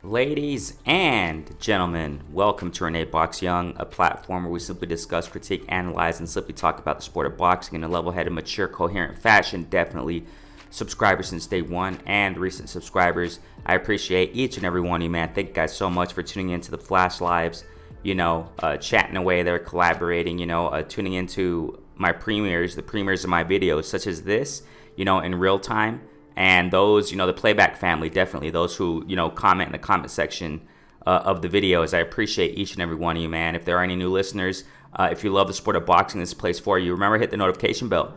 Ladies and gentlemen, welcome to Renee Box Young, a platform where we simply discuss, critique, analyze, and simply talk about the sport of boxing in a level-headed, mature, coherent fashion. Definitely subscribers since day one and recent subscribers. I appreciate each and every one of you, man. Thank you guys so much for tuning into the Flash Lives, chatting away there, collaborating, tuning into my premieres, the premieres of my videos, such as this, in real time. And those, the playback family, definitely. Those who, comment in the comment section of the videos. I appreciate each and every one of you, man. If there are any new listeners, if you love the sport of boxing, this is a place for you. Remember, hit the notification bell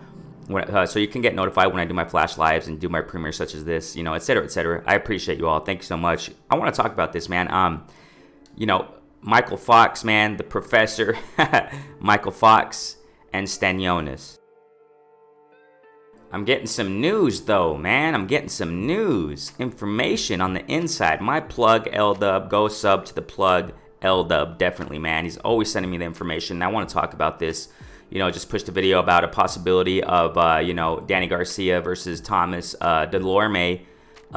so you can get notified when I do my flash lives and do my premieres such as this, et cetera, et cetera. I appreciate you all. Thank you so much. I want to talk about this, man. Michael Fox, man, the professor, Michael Fox and Stanionis. I'm getting some news, though, man. I'm getting some news, information on the inside. My plug, L-Dub, go sub to the plug, L-Dub, definitely, man. He's always sending me the information. And I want to talk about this. Just pushed a video about a possibility of, Danny Garcia versus Thomas Delorme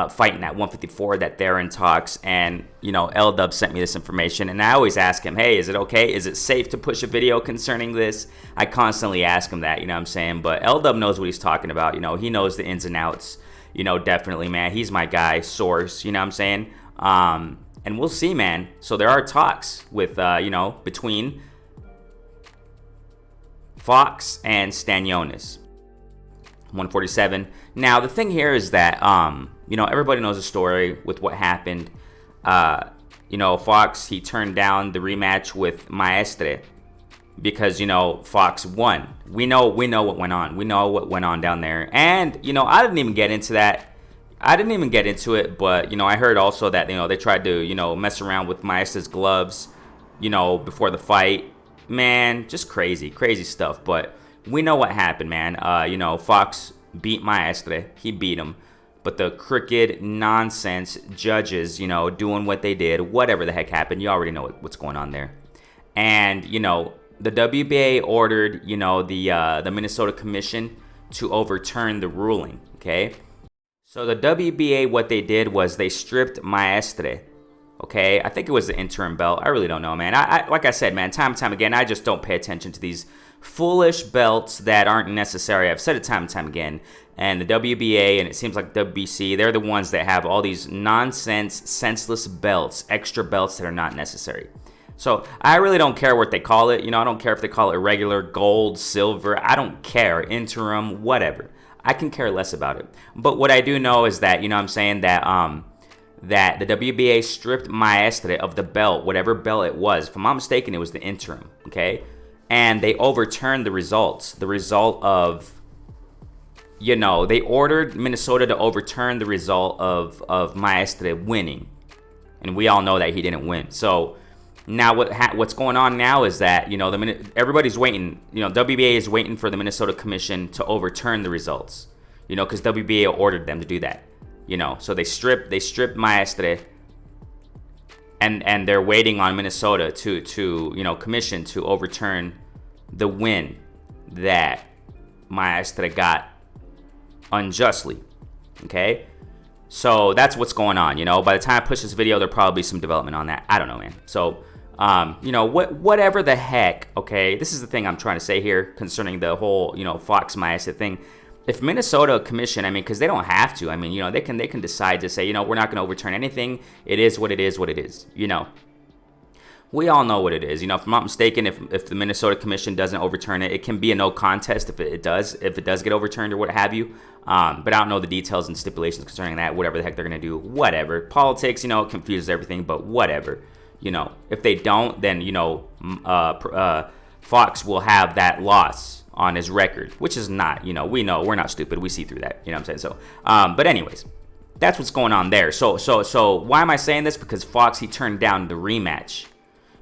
fighting at 154, that they're in talks. And, L-Dub sent me this information. And I always ask him, hey, is it okay? Is it safe to push a video concerning this? I constantly ask him that, what I'm saying? But L-Dub knows what he's talking about. He knows the ins and outs. Definitely, man. He's my guy, source, what I'm saying? And we'll see, man. So there are talks with, between Fox and Stanionis. 147. Now, the thing here is that, everybody knows the story with what happened. Fox, he turned down the rematch with Maestre because, Fox won. We know what went on. We know what went on down there. And, I didn't even get into that. I didn't even get into it, but, I heard also that, they tried to, mess around with Maestre's gloves, before the fight. Man, just crazy stuff. But we know what happened, man. Fox beat Maestre. He beat him. But the crooked nonsense judges, doing what they did, whatever the heck happened, you already know what's going on there. And, the WBA ordered, the Minnesota Commission to overturn the ruling, okay? So the WBA, what they did was they stripped Maestre, okay? I think it was the interim belt. I really don't know, man. I like I said, man, time and time again, I just don't pay attention to these foolish belts that aren't necessary. I've said it time and time again. And the WBA, and it seems like WBC, they're the ones that have all these nonsense, senseless belts, extra belts that are not necessary. So I really don't care what they call it. I don't care if they call it regular, gold, silver. I don't care. Interim, whatever. I can care less about it. But what I do know is that, that the WBA stripped Maestre of the belt, whatever belt it was. If I'm not mistaken, it was the interim, okay? And they overturned the results. The result of, they ordered Minnesota to overturn the result of Maestre winning. And we all know that he didn't win. So now what's going on now is that, everybody's waiting. WBA is waiting for the Minnesota Commission to overturn the results. Because WBA ordered them to do that. So they stripped Maestre. And they're waiting on Minnesota to commission to overturn the win that Maestre got unjustly. Okay? So that's what's going on, By the time I push this video, there'll probably be some development on that. I don't know, man. So, whatever the heck, okay? This is the thing I'm trying to say here concerning the whole, Fox Maestre thing. If Minnesota Commission, because they don't have to. They can decide to say, we're not going to overturn anything. It is what it is, We all know what it is. If I'm not mistaken, if the Minnesota Commission doesn't overturn it, it can be a no contest if it does get overturned or what have you. But I don't know the details and stipulations concerning that, whatever the heck they're going to do, whatever. Politics, it confuses everything, but whatever. If they don't, then, Fox will have that loss on his record, which is not, we know, we're not stupid. We see through that, what I'm saying? So, but anyways, that's what's going on there. So why am I saying this? Because Fox, he turned down the rematch.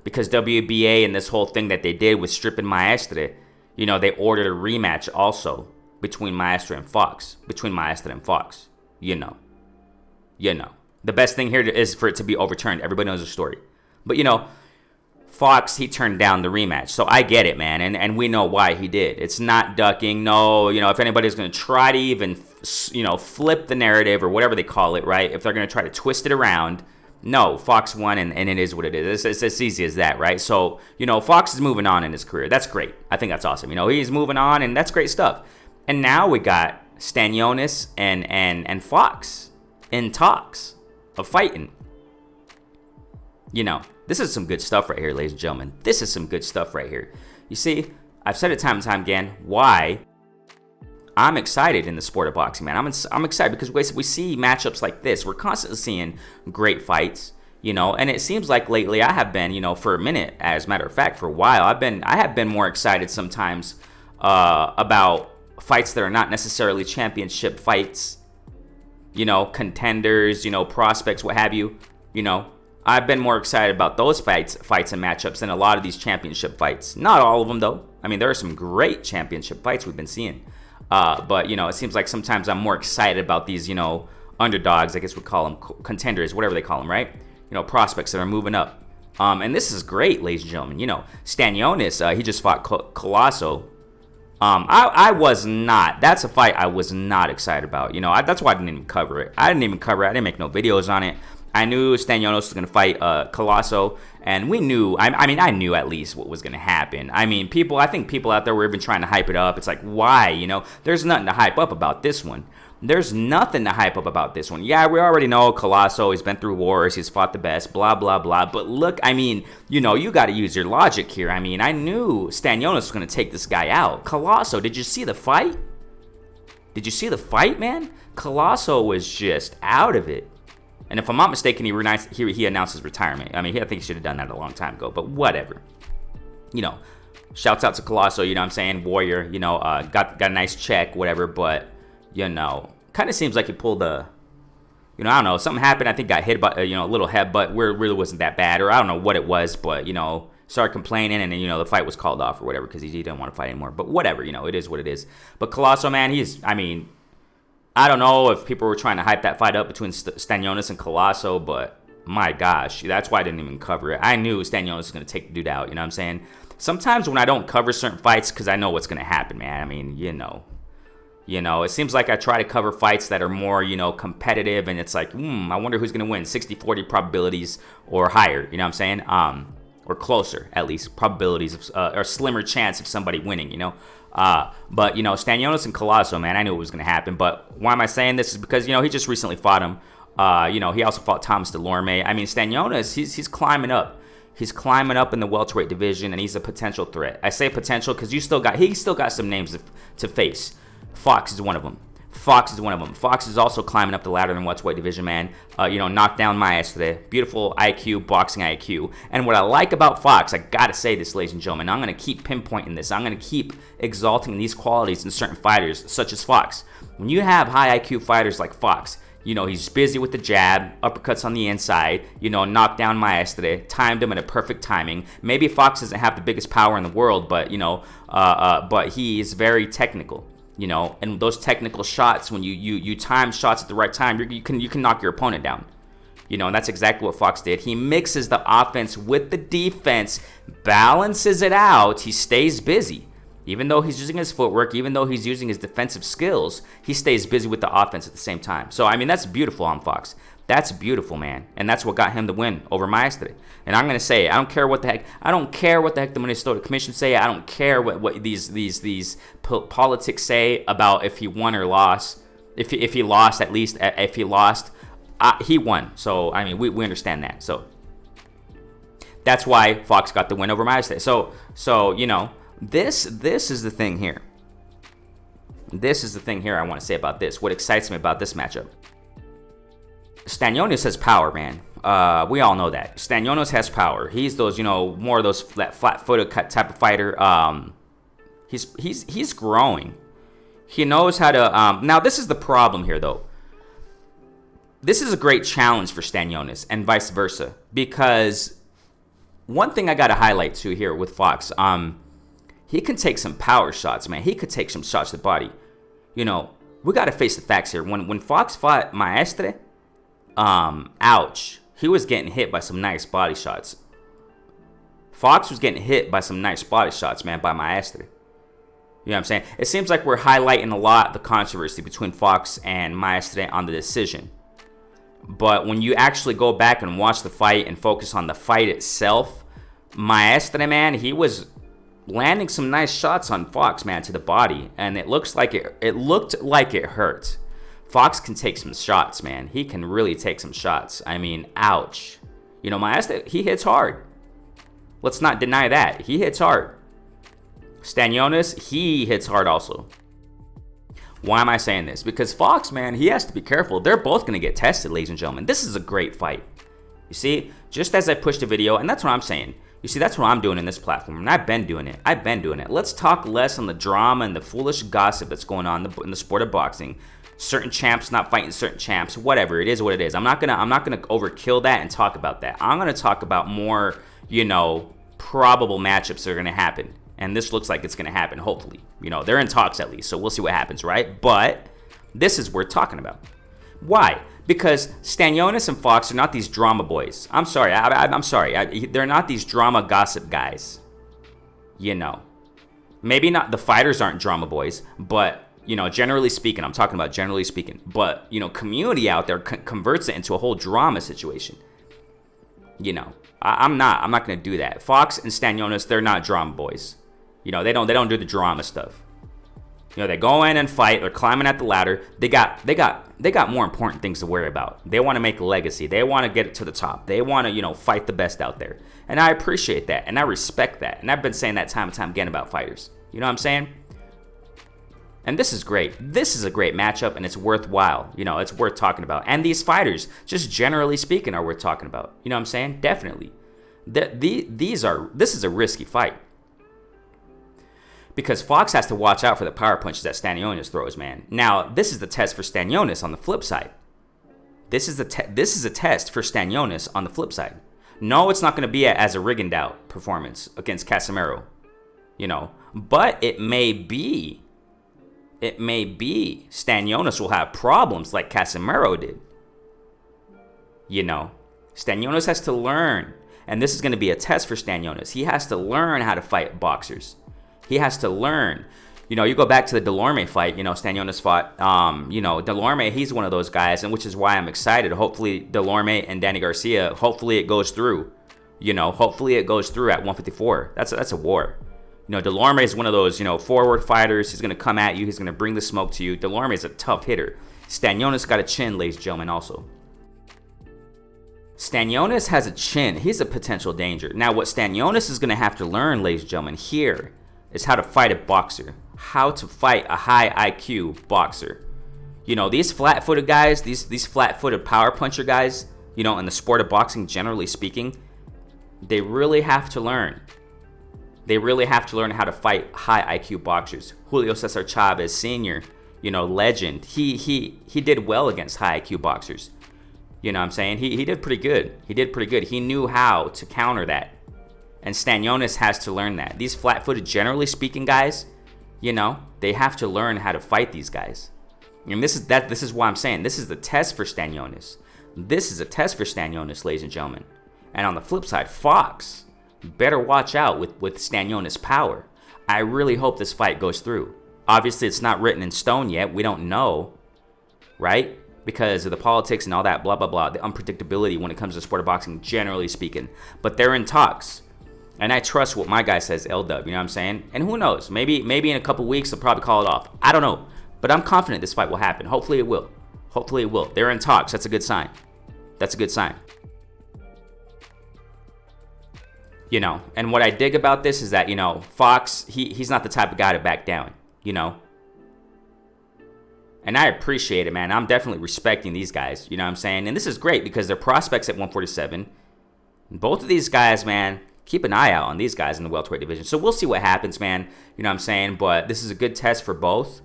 Because WBA and this whole thing that they did with stripping Maestre, they ordered a rematch also between Maestre and Fox. The best thing here is for it to be overturned. Everybody knows the story. But, Fox, he turned down the rematch. So I get it, man. And we know why he did. It's not ducking. No, if anybody's going to try to even, flip the narrative or whatever they call it, right? If they're going to try to twist it around, No, Fox won, and it is what it is. It's as easy as that, right? So, Fox is moving on in his career. That's great. I think that's awesome. He's moving on, and that's great stuff. And now we got Stanionis and Fox in talks of fighting. This is some good stuff right here, ladies and gentlemen. This is some good stuff right here. You see, I've said it time and time again, why I'm excited in the sport of boxing, man. I'm excited because we see matchups like this. We're constantly seeing great fights, and it seems like lately I have been, for a minute, as a matter of fact, for a while, I have been more excited sometimes about fights that are not necessarily championship fights, contenders, prospects, what have you, I've been more excited about those fights and matchups than a lot of these championship fights. Not all of them, though. I mean, there are some great championship fights we've been seeing. But, it seems like sometimes I'm more excited about these, underdogs, I guess we call them, contenders, whatever they call them, right? Prospects that are moving up. And this is great, ladies and gentlemen. Stanionis, he just fought Colosso. I was not. That's a fight I was not excited about. That's why I didn't even cover it. I didn't make no videos on it. I knew Stanionis was going to fight Colosso, and we knew, I knew at least what was going to happen. I think people out there were even trying to hype it up. It's like, why? There's nothing to hype up about this one. There's nothing to hype up about this one. Yeah, we already know Colosso, he's been through wars, he's fought the best, blah, blah, blah. But look, you got to use your logic here. I knew Stanionis was going to take this guy out. Colosso, did you see the fight? Did you see the fight, man? Colosso was just out of it. And if I'm not mistaken, he announced his retirement. I think he should have done that a long time ago, but whatever. Shouts out to Colosso, what I'm saying? Warrior, got a nice check, whatever, but, kind of seems like he pulled I don't know, something happened. I think got hit by, a little headbutt where it really wasn't that bad, or I don't know what it was, but, started complaining, and then, the fight was called off or whatever because he didn't want to fight anymore. But whatever, it is what it is. But Colosso, man, I don't know if people were trying to hype that fight up between Stanionis and Colosso, but my gosh, that's why I didn't even cover it. I knew Stanionis was going to take the dude out, what I'm saying? Sometimes when I don't cover certain fights, because I know what's going to happen, man. It seems like I try to cover fights that are more, competitive, and it's like, I wonder who's going to win, 60-40 probabilities or higher, what I'm saying? Or closer, at least, probabilities of, or slimmer chance of somebody winning, But, Stanionis and Colosso, man, I knew it was going to happen. But why am I saying this is because, he just recently fought him. He also fought Thomas Delorme. Stanionis, he's climbing up. He's climbing up in the welterweight division, and he's a potential threat. I say potential because he still got some names to face. Fox is one of them. Fox is also climbing up the ladder in the welterweight division, man. Knocked down Maestre. Beautiful IQ, boxing IQ. And what I like about Fox, I gotta say this, ladies and gentlemen, I'm gonna keep pinpointing this. I'm gonna keep exalting these qualities in certain fighters, such as Fox. When you have high IQ fighters like Fox, he's busy with the jab, uppercuts on the inside, knocked down Maestre, timed him at a perfect timing. Maybe Fox doesn't have the biggest power in the world, but, but he is very technical. And those technical shots, when you time shots at the right time, you can knock your opponent down. And that's exactly what Fox did. He mixes the offense with the defense, balances it out. He stays busy. Even though he's using his footwork, even though he's using his defensive skills, he stays busy with the offense at the same time. So, that's beautiful on Fox. That's beautiful, man. And that's what got him the win over Maestre. And I'm going to say, I don't care what the heck the Minnesota Commission say. I don't care what these politics say about if he won or lost. If he lost, at least, if he lost, he won. So, we understand that. So, that's why Fox got the win over Maestre. So, this is the thing here. This is the thing here I want to say about this. What excites me about this matchup. Stanionis has power, man. We all know that. Stanionis has power. He's those, more of those flat-footed type of fighter. He's growing. He knows how to. Now, this is the problem here, though. This is a great challenge for Stanionis and vice versa, because one thing I got to highlight too here with Fox, he can take some power shots, man. He could take some shots to the body. We got to face the facts here. When Fox fought Maestre, ouch. He was getting hit by some nice body shots. Fox was getting hit by some nice body shots, man, by Maestre. You know what I'm saying? It seems like we're highlighting a lot the controversy between Fox and Maestre on the decision. But when you actually go back and watch the fight and focus on the fight itself, Maestre, man, he was landing some nice shots on Fox, man, to the body, and it looked like it hurt. Fox can take some shots, man. He can really take some shots. I mean, ouch. You know, Maestre, he hits hard. Let's not deny that. He hits hard. Stanionis, he hits hard also. Why am I saying this? Because Fox, man, he has to be careful. They're both going to get tested, ladies and gentlemen. This is a great fight. You see, just as I pushed a video, and that's what I'm saying. You see, that's what I'm doing in this platform, and I've been doing it. Let's talk less on the drama and the foolish gossip that's going on in the sport of boxing. Certain champs not fighting certain champs, whatever. It is what it is. I'm not gonna overkill that and talk about that. I'm gonna talk about more, you know, probable matchups that are gonna happen. And this looks like it's gonna happen, hopefully. You know, they're in talks at least, so we'll see what happens, right? But this is worth talking about. Why? Because Stanionis and Fox are not these drama boys. I'm sorry. I'm sorry. They're not these drama gossip guys. You know. Maybe not, the fighters aren't drama boys, but, you know, generally speaking, I'm talking about generally speaking. But, you know, community out there converts it into a whole drama situation. You know, I'm not going to do that. Fox and Stanionis, they're not drama boys. You know, they don't do the drama stuff. You know, they go in and fight. They're climbing at the ladder. They got more important things to worry about. They want to make a legacy. They want to get it to the top. They want to, you know, fight the best out there. And I appreciate that, and I respect that. And I've been saying that time and time again about fighters. You know what I'm saying? And this is great. This is a great matchup, and it's worthwhile. You know, it's worth talking about. And these fighters, just generally speaking, are worth talking about. You know what I'm saying? Definitely. This is a risky fight. Because Fox has to watch out for the power punches that Stanionis throws, man. Now, this is the test for Stanionis on the flip side. This is a test for Stanionis on the flip side. No, it's not going to be as a Rigondeaux performance against Casemiro, you know. But it may be Stanionis will have problems like Casemiro did. You know, Stanionis has to learn, and this is going to be a test for Stanionis. He has to learn how to fight boxers. He has to learn. You know, you go back to the Delorme fight, you know, Stanionis fought. You know, Delorme, he's one of those guys, and which is why I'm excited. Hopefully, Delorme and Danny Garcia, hopefully it goes through. You know, hopefully it goes through at 154. That's a war. You know, Delorme is one of those, you know, forward fighters. He's going to come at you. He's going to bring the smoke to you. Delorme is a tough hitter. Stanionis got a chin, ladies and gentlemen, also. Stanionis has a chin. He's a potential danger. Now, what Stanionis is going to have to learn, ladies and gentlemen, here is how to fight a boxer. How to fight a high IQ boxer. You know, these flat-footed guys, these flat-footed power puncher guys, you know, in the sport of boxing, generally speaking, they really have to learn. They really have to learn how to fight high IQ boxers. Julio Cesar Chavez Sr., you know, legend. He did well against high IQ boxers. You know what I'm saying? He did pretty good. He knew how to counter that. And Stanionis has to learn that. These flat-footed, generally speaking guys, you know, they have to learn how to fight these guys. And this is why I'm saying this is the test for Stanionis. This is a test for Stanionis, ladies and gentlemen. And on the flip side, Fox better watch out with Stanionis' power. I really hope this fight goes through. Obviously, it's not written in stone yet. We don't know, right? Because of the politics and all that, blah, blah, blah. The unpredictability when it comes to sport of boxing, generally speaking. But they're in talks. And I trust what my guy says, L-Dub, you know what I'm saying? And who knows? Maybe in a couple weeks, they'll probably call it off. I don't know. But I'm confident this fight will happen. Hopefully it will. Hopefully it will. They're in talks. That's a good sign. That's a good sign. You know, and what I dig about this is that, you know, Fox, he's not the type of guy to back down, you know? And I appreciate it, man. I'm definitely respecting these guys, you know what I'm saying? And this is great because they're prospects at 147. Both of these guys, man, keep an eye out on these guys in the welterweight division. So we'll see what happens, man. You know what I'm saying? But this is a good test for both.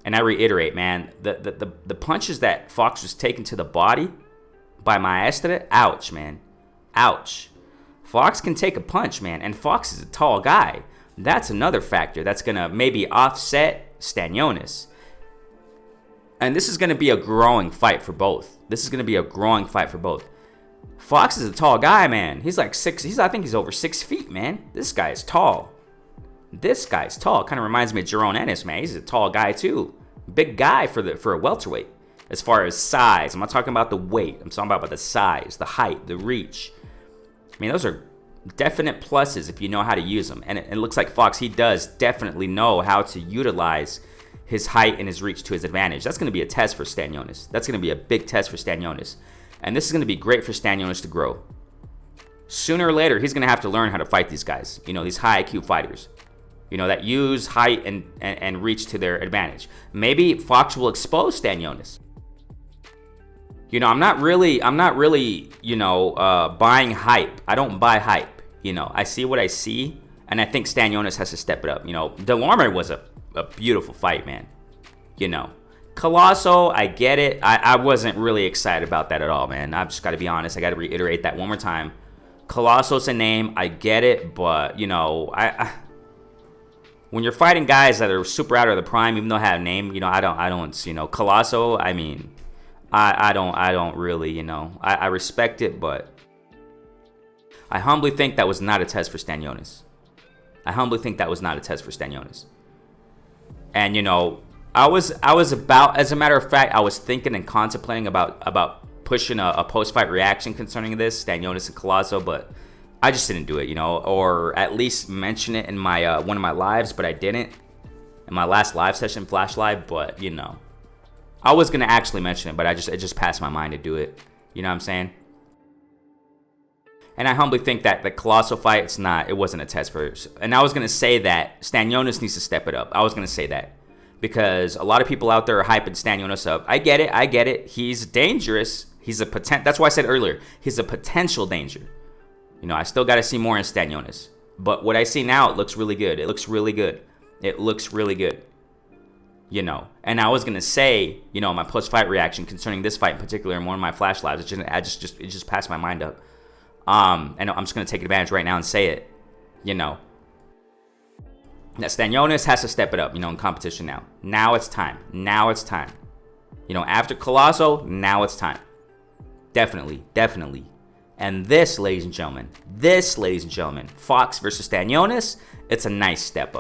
And I reiterate, man, the punches that Fox was taking to the body by Maestre, ouch, man. Ouch. Fox can take a punch, man. And Fox is a tall guy. That's another factor that's going to maybe offset Stanionis. And this is going to be a growing fight for both. Fox is a tall guy, man. He's like I think he's over 6 feet, man. This guy is tall. Kind of reminds me of Jerome Ennis, man. He's a tall guy too. Big guy for a welterweight. as far as size. I'm not talking about the weight. I'm talking about the size, the height, the reach. I mean, those are definite pluses if you know how to use them. And it looks like Fox, he does definitely know how to utilize his height and his reach to his advantage. That's going to be a test for Stanionis. That's going to be a big test for Stanionis. And this is going to be great for Stanionis to grow. Sooner or later, he's going to have to learn how to fight these guys. You know, these high IQ fighters. You know, that use height and reach to their advantage. Maybe Fox will expose Stanionis. You know, I'm not really, buying hype. I don't buy hype. You know, I see what I see, and I think Stanionis has to step it up. You know, Delorme was a beautiful fight, man. You know, Colosso, I get it. I wasn't really excited about that at all, man. I've just got to be honest. I got to reiterate that one more time. Colosso's a name. I get it, but, you know, when you're fighting guys that are super out of the prime, even though I have a name, you know, I don't, Colosso, I mean, I don't really, you know, I respect it, but I humbly think that was not a test for Stanionis. And, you know, I was about, as a matter of fact, I was thinking and contemplating about pushing a post-fight reaction concerning this, Stanionis and Colosso, but I just didn't do it, you know, or at least mention it in my one of my lives, but I didn't. In my last live session, Flash Live, but, you know, I was going to actually mention it, but it just passed my mind to do it. You know what I'm saying? And I humbly think that the Colosso fight, it wasn't a test for it. And I was going to say that Stanionis needs to step it up. I was going to say that. Because a lot of people out there are hyping Stanionis up. I get it. He's dangerous. That's why I said earlier, he's a potential danger. You know, I still got to see more in Stanionis. But what I see now, it looks really good. You know, and I was going to say, you know, my post-fight reaction concerning this fight in particular in one of my Flash Lives, it just passed my mind up. And I'm just going to take advantage right now and say it, you know. That Stanionis has to step it up, you know, in competition now. Now it's time. You know, after Colosso, now it's time. Definitely. And this, ladies and gentlemen, Fox versus Stanionis, it's a nice step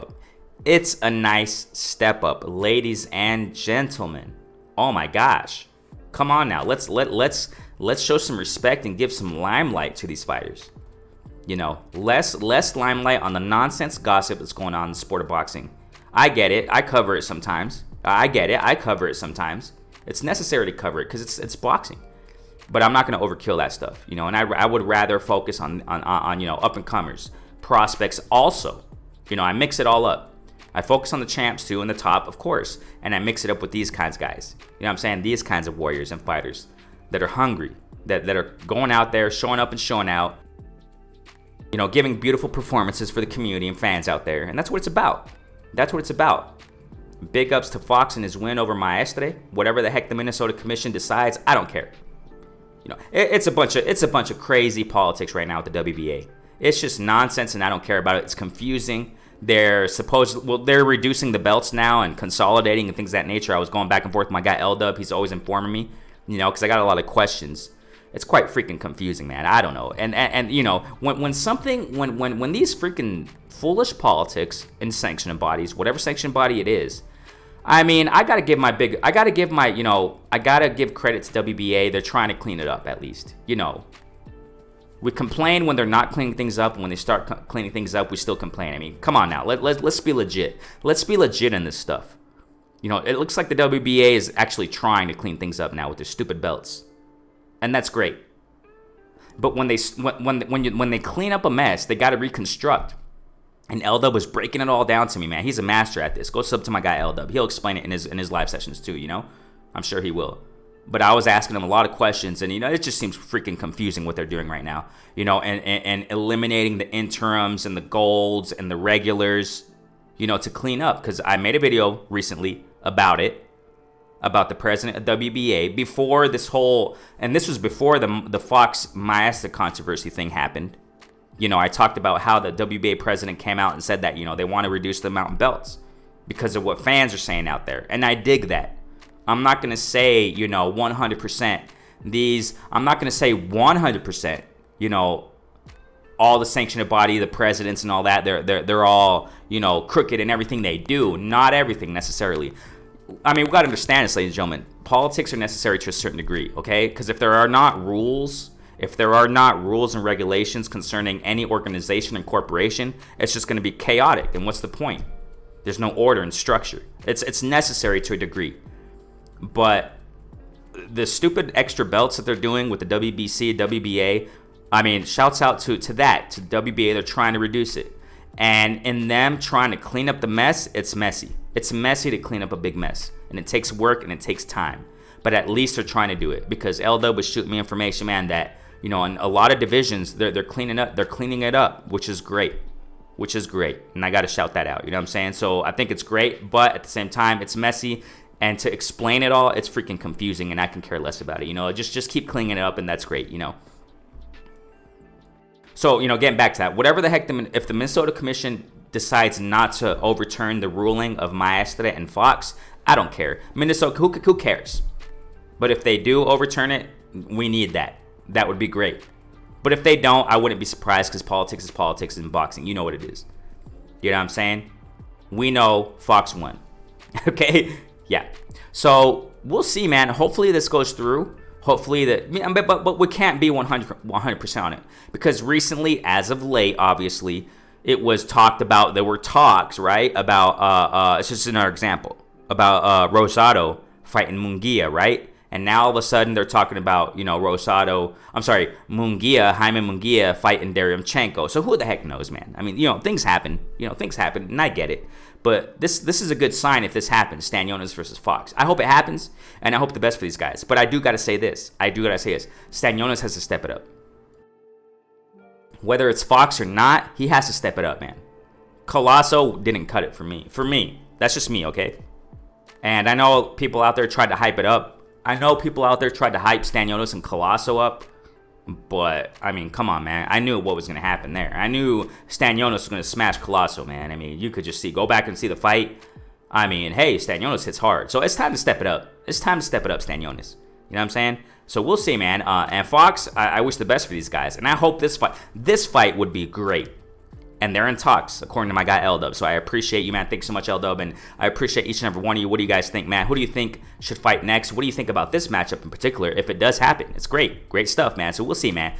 up. Ladies and gentlemen. Oh my gosh. Come on now. Let's show some respect and give some limelight to these fighters. You know, less limelight on the nonsense gossip that's going on in the sport of boxing. I get it. I cover it sometimes. It's necessary to cover it because it's boxing. But I'm not going to overkill that stuff, you know. And I would rather focus on you know, up and comers, prospects also. You know, I mix it all up. I focus on the champs too and the top, of course, and I mix it up with these kinds of guys. You know what I'm saying? These kinds of warriors and fighters that are hungry, that are going out there, showing up and showing out. You know, giving beautiful performances for the community and fans out there. And that's what it's about. Big ups to Fox and his win over Maestre. Whatever the heck the Minnesota Commission decides, I don't care. You know, it's a bunch of crazy politics right now with the WBA. It's just nonsense and I don't care about it. It's confusing. They're reducing the belts now and consolidating and things of that nature. I was going back and forth with my guy L-Dub. He's always informing me, you know, because I got a lot of questions. It's quite freaking confusing, man. I don't know. And you know, when these freaking foolish politics in sanctioning bodies, whatever sanctioning body it is, I mean, I gotta give credit to WBA. They're trying to clean it up at least. You know, we complain when they're not cleaning things up. When they start cleaning things up, we still complain. I mean, come on now. Let's be legit. Let's be legit in this stuff. You know, it looks like the WBA is actually trying to clean things up now with their stupid belts. And that's great. But when they clean up a mess, they got to reconstruct. And L-Dub was breaking it all down to me, man. He's a master at this. Go sub to my guy L-Dub. He'll explain it in his live sessions too, you know? I'm sure he will. But I was asking him a lot of questions, and, you know, it just seems freaking confusing what they're doing right now. You know, and eliminating the interims and the golds and the regulars, you know, to clean up. Because I made a video recently about it. About the president of WBA before this whole, and this was before the Fox Maestre controversy thing happened. You know, I talked about how the WBA president came out and said that, you know, they want to reduce the amount of belts because of what fans are saying out there. And I dig that. I'm not going to say, you know, 100%. I'm not going to say 100%, you know, all the sanctioned body, the presidents and all that, they're all, you know, crooked in everything they do. Not everything necessarily. I mean, we got to understand this, ladies and gentlemen. Politics are necessary to a certain degree, okay? Because if there are not rules and regulations concerning any organization and corporation, it's just going to be chaotic. And what's the point? There's no order and structure. It's necessary to a degree. But the stupid extra belts that they're doing with the WBC, WBA, I mean, shouts out to WBA. They're trying to reduce it. And in them trying to clean up the mess, it's messy. It's messy to clean up a big mess. And it takes work and it takes time. But at least they're trying to do it. Because LW was shooting me information, man, that, you know, in a lot of divisions, they're cleaning it up, which is great. And I got to shout that out. You know what I'm saying? So I think it's great. But at the same time, it's messy. And to explain it all, it's freaking confusing. And I can care less about it. You know, just keep cleaning it up and that's great, you know. So, you know, getting back to that, whatever the heck, if the Minnesota Commission decides not to overturn the ruling of Maestre and Fox, I don't care. Minnesota, who cares? But if they do overturn it, we need that. That would be great. But if they don't, I wouldn't be surprised because politics is politics in boxing. You know what it is. You know what I'm saying? We know Fox won. Okay? Yeah. So we'll see, man. Hopefully this goes through. Hopefully but we can't be 100% on it because recently, as of late, obviously, it was talked about. There were talks, right, about it's just another example about Rosado fighting Munguia, right? And now all of a sudden they're talking about, you know, Jaime Munguia fighting Derevchenko. So who the heck knows, man? I mean, you know, things happen, and I get it. But this is a good sign if this happens, Stanionis versus Fox. I hope it happens, and I hope the best for these guys. But I do got to say this. Stanionis has to step it up. Whether it's Fox or not, he has to step it up, man. Colosso didn't cut it for me. That's just me, okay? And I know people out there tried to hype it up. I know people out there tried to hype Stanionis and Colosso up. But, I mean, come on, man. I knew what was going to happen there. I knew Stanionis was going to smash Colosso, man. I mean, you could just go back and see the fight. I mean, hey, Stanionis hits hard. So it's time to step it up. It's time to step it up, Stanionis. You know what I'm saying? So we'll see, man. And Fox, I wish the best for these guys. And I hope this fight would be great. And they're in talks, according to my guy, L-Dub. So I appreciate you, man. Thanks so much, L-Dub. And I appreciate each and every one of you. What do you guys think, man? Who do you think should fight next? What do you think about this matchup in particular, if it does happen? It's great. Great stuff, man. So we'll see, man.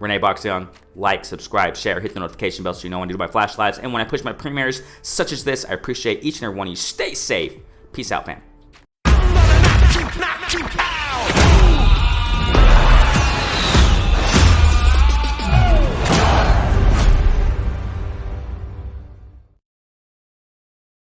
Renee Boxing, like, subscribe, share, hit the notification bell so you know when I do my flash lives. And when I push my premieres such as this, I appreciate each and every one of you. Stay safe. Peace out, fam.